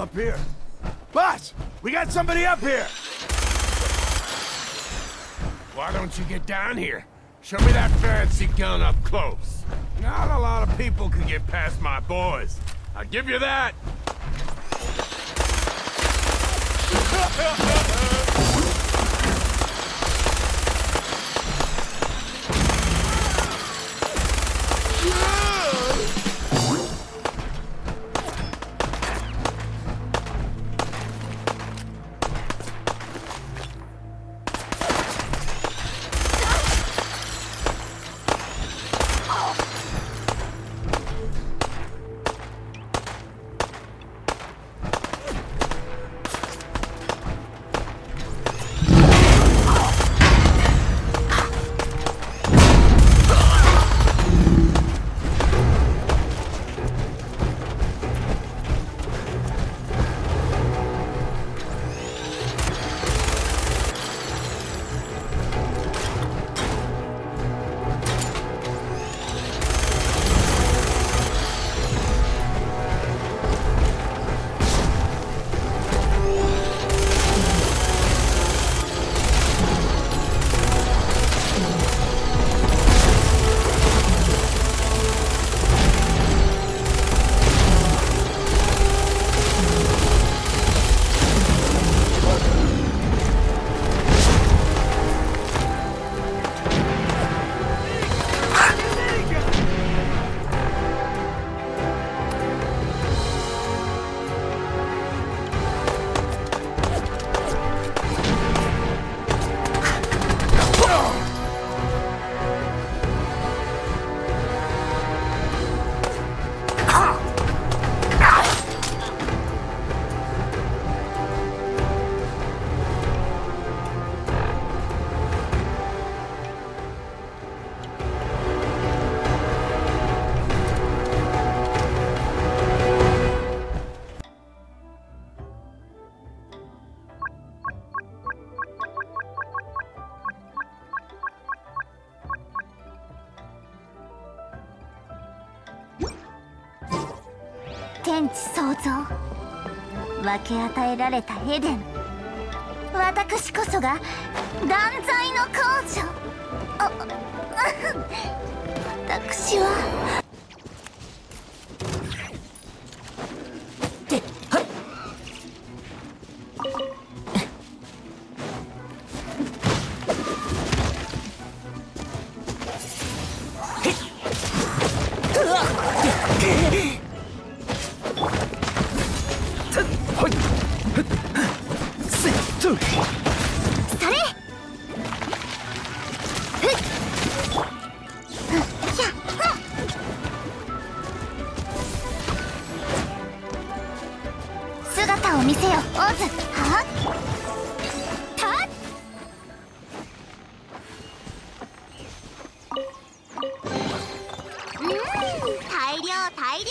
up here. Boss, we got somebody up here. Why don't you get down here? Show me that fancy gun up close. Not a lot of people can get past my boys. I'll give you that.天地創造、分け与えられたエデン。私こそが断罪の皇女。私は姿を見せよ、オズ。はっ大量大量。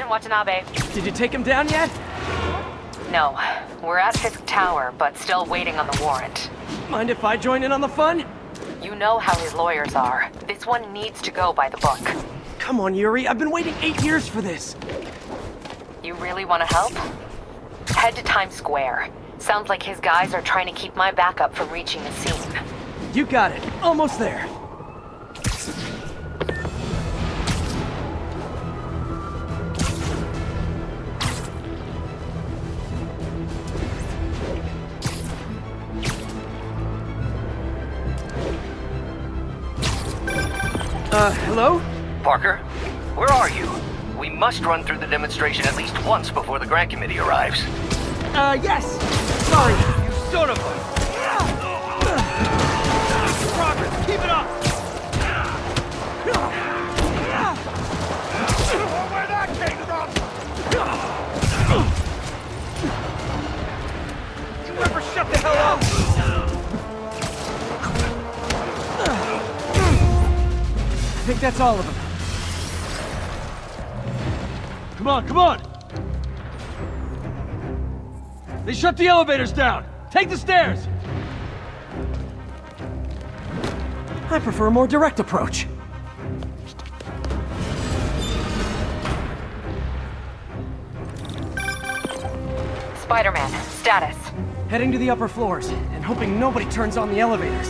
Captain Watanabe. Did you take him down yet? No, we're at Fisk Tower, but still waiting on the warrant. Mind if I join in on the fun? You know how his lawyers are. This one needs to go by the book. Come on, Yuri. I've been waiting 8 years for this. You really want to help? Head to Times Square. Sounds like his guys are trying to keep my backup from reaching the scene. You got it. Almost there. Hello? Parker, where are you? We must run through the demonstration at least once before the grant committee arrives. Yes! Sorry. You son of a... Progress! Keep it up! Where that came from? You ever shut the hell up? I think that's all of them. Come on, come on! They shut the elevators down! Take the stairs! I prefer a more direct approach. Spider-Man, status. Heading to the upper floors, and hoping nobody turns on the elevators.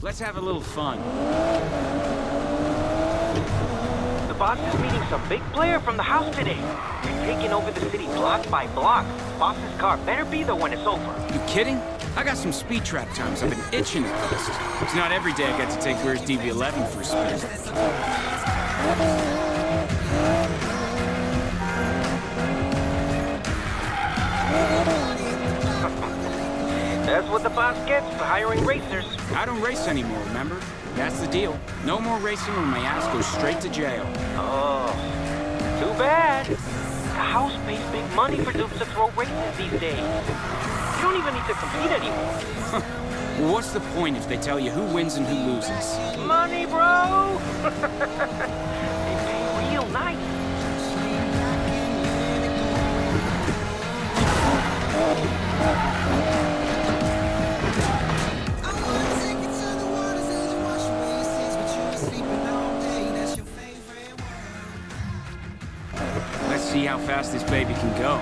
Let's have a little fun. The boss is meeting some big player from the house today. They're taking over the city block by block. Boss's car better be there when it's over. You kidding? I got some speed trap times I've been itching to post. It's not every day I get to take Weir's DB11 for a spin. That's what the boss gets for hiring racers. I don't race anymore, remember? That's the deal. No more racing or my ass goes straight to jail. Oh, too bad. The house pays big money for dupes to throw races these days. You don't even need to compete anymore. Well, what's the point if they tell you who wins and who loses? Money, bro! They pay real nice. Let's see how fast this baby can go.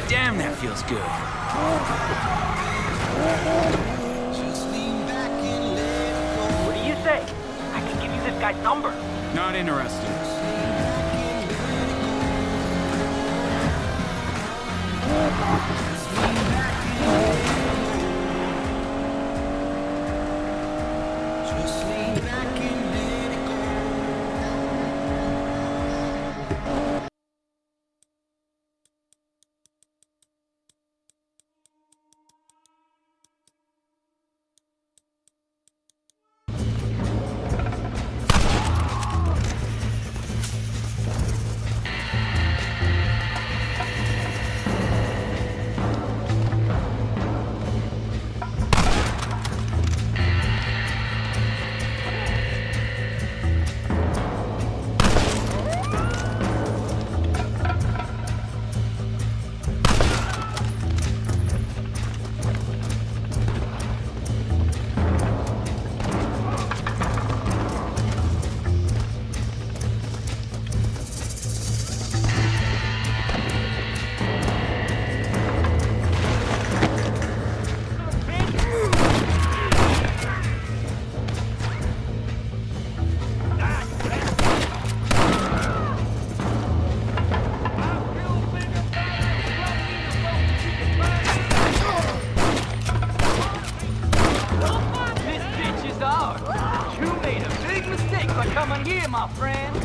Damn, that feels good. What do you say? I can give you this guy's number. Not interested. coming here, my friend.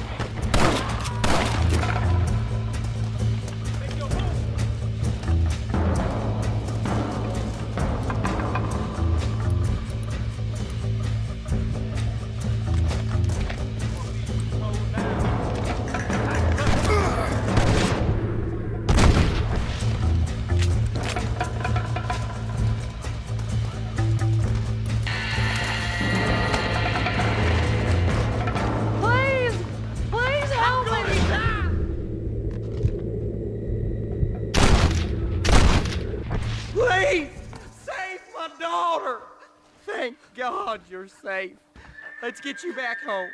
Please! Save my daughter! Thank God you're safe. Let's get you back home.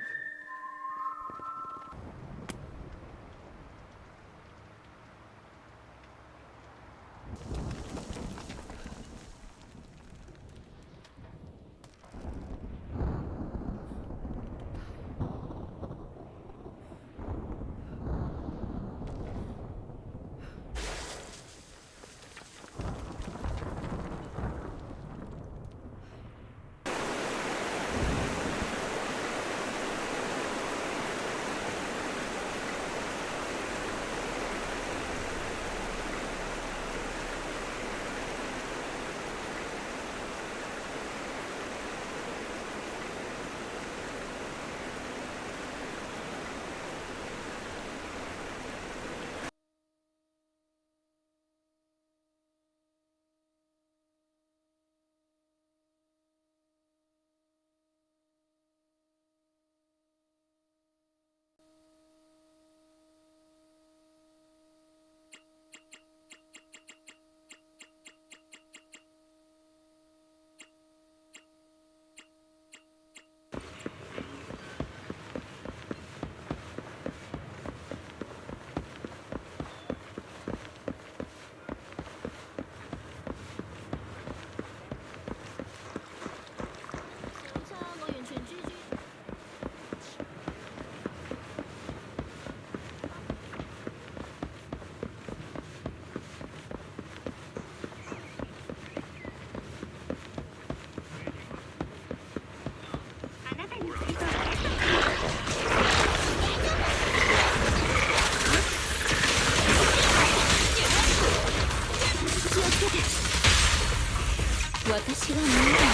私は見えない。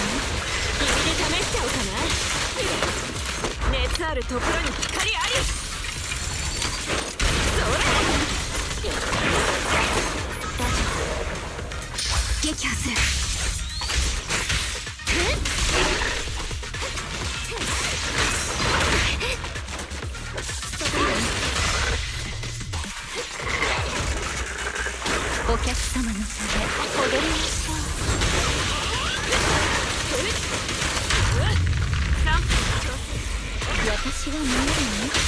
君で試しちゃおうかな。熱あるところに光あり。それ。大丈夫。撃破する。お客様のため踊りましょう。私は見えるの？